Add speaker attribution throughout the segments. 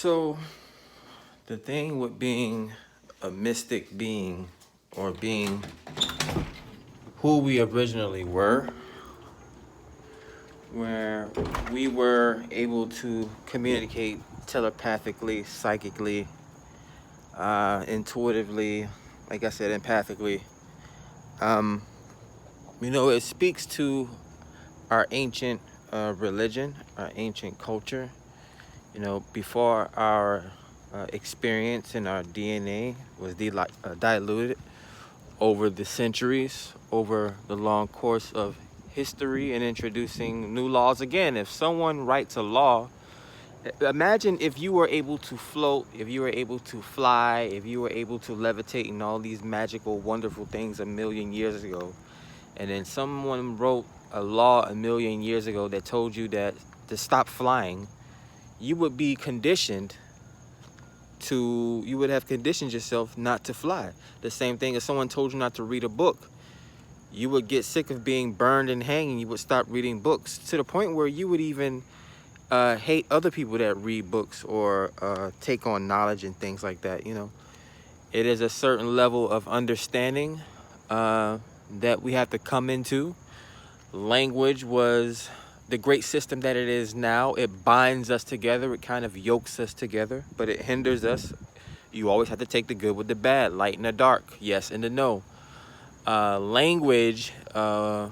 Speaker 1: So the thing with being a mystic being, or being who we originally were, where we were able to communicate telepathically, psychically, intuitively, like I said, empathically. It speaks to our ancient religion, our ancient culture. Before our experience and our DNA was diluted over the centuries, over the long course of history, and introducing new laws. Again, if someone writes a law, imagine if you were able to float, if you were able to fly, if you were able to levitate and all these magical, wonderful things a million years ago, and then someone wrote a law a million years ago that told you that to stop flying, you would be conditioned you would have conditioned yourself not to fly. The same thing if someone told you not to read a book. You would get sick of being burned and hanging. You would stop reading books, to the point where you would even hate other people that read books or take on knowledge and things like that. It is a certain level of understanding that we have to come into. Language was the great system that it is now. It binds us together. It kind of yokes us together, but it hinders us. You always have to take the good with the bad, light and the dark, yes and the no. Language, as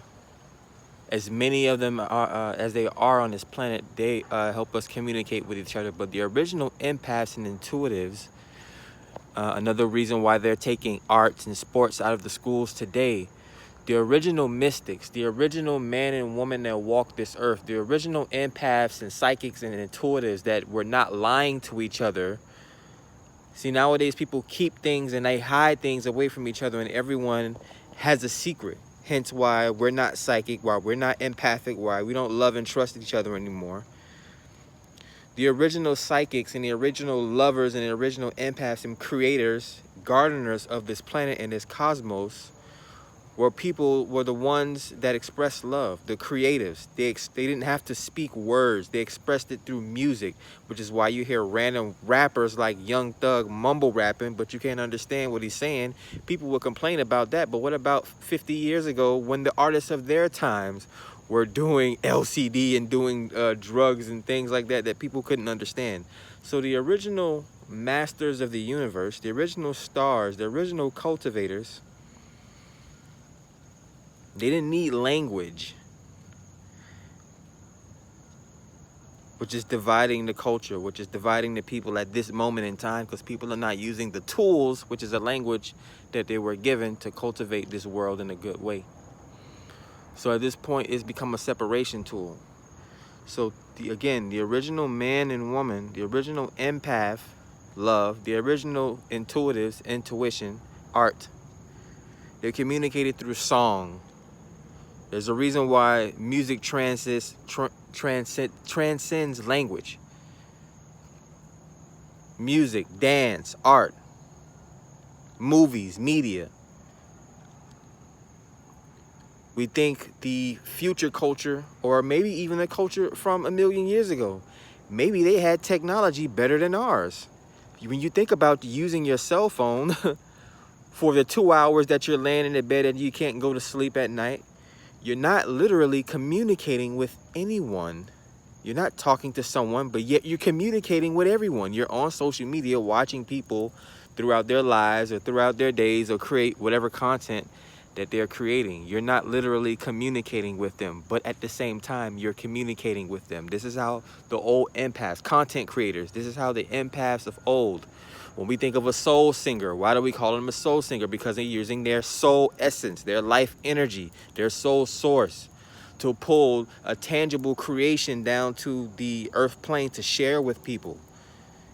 Speaker 1: many of them are, as they are on this planet, they help us communicate with each other. But the original empaths and intuitives, another reason why they're taking arts and sports out of the schools today, the original mystics, the original man and woman that walked this earth, the original empaths and psychics and intuitives that were not lying to each other. See, nowadays people keep things and they hide things away from each other, and everyone has a secret. Hence why we're not psychic, why we're not empathic, why we don't love and trust each other anymore. The original psychics and the original lovers and the original empaths and creators, gardeners of this planet and this cosmos, were the ones that expressed love, the creatives. They didn't have to speak words. They expressed it through music, which is why you hear random rappers like Young Thug mumble rapping, but you can't understand what he's saying. People will complain about that, but what about 50 years ago when the artists of their times were doing LCD and doing drugs and things like that people couldn't understand? So the original masters of the universe, the original stars, the original cultivators, they didn't need language, which is dividing the culture, which is dividing the people at this moment in time, because people are not using the tools, which is a language that they were given to cultivate this world in a good way. So at this point, it's become a separation tool. So again, the original man and woman, the original empath, love, the original intuitives, intuition, art, they're communicated through song. There's a reason why music transcends language. Music, dance, art, movies, media. We think the future culture, or maybe even the culture from a million years ago, maybe they had technology better than ours. When you think about using your cell phone for the 2 hours that you're laying in the bed and you can't go to sleep at night, you're not literally communicating with anyone. You're not talking to someone, but yet you're communicating with everyone. You're on social media watching people throughout their lives or throughout their days, or create whatever content that they're creating. You're not literally communicating with them, but at the same time, you're communicating with them. This is how the old empaths, content creators, this is how the empaths of old, when we think of a soul singer, why do we call them a soul singer? Because they're using their soul essence, their life energy, their soul source to pull a tangible creation down to the earth plane to share with people.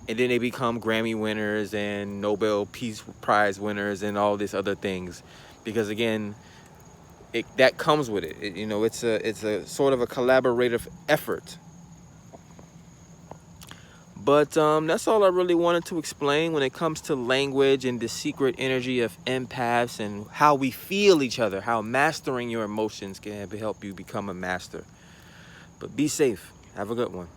Speaker 1: And then they become Grammy winners and Nobel Peace Prize winners and all these other things. Because again, that comes with it. It's a sort of a collaborative effort. But that's all I really wanted to explain when it comes to language and the secret energy of empaths and how we feel each other, how mastering your emotions can help you become a master. But be safe. Have a good one.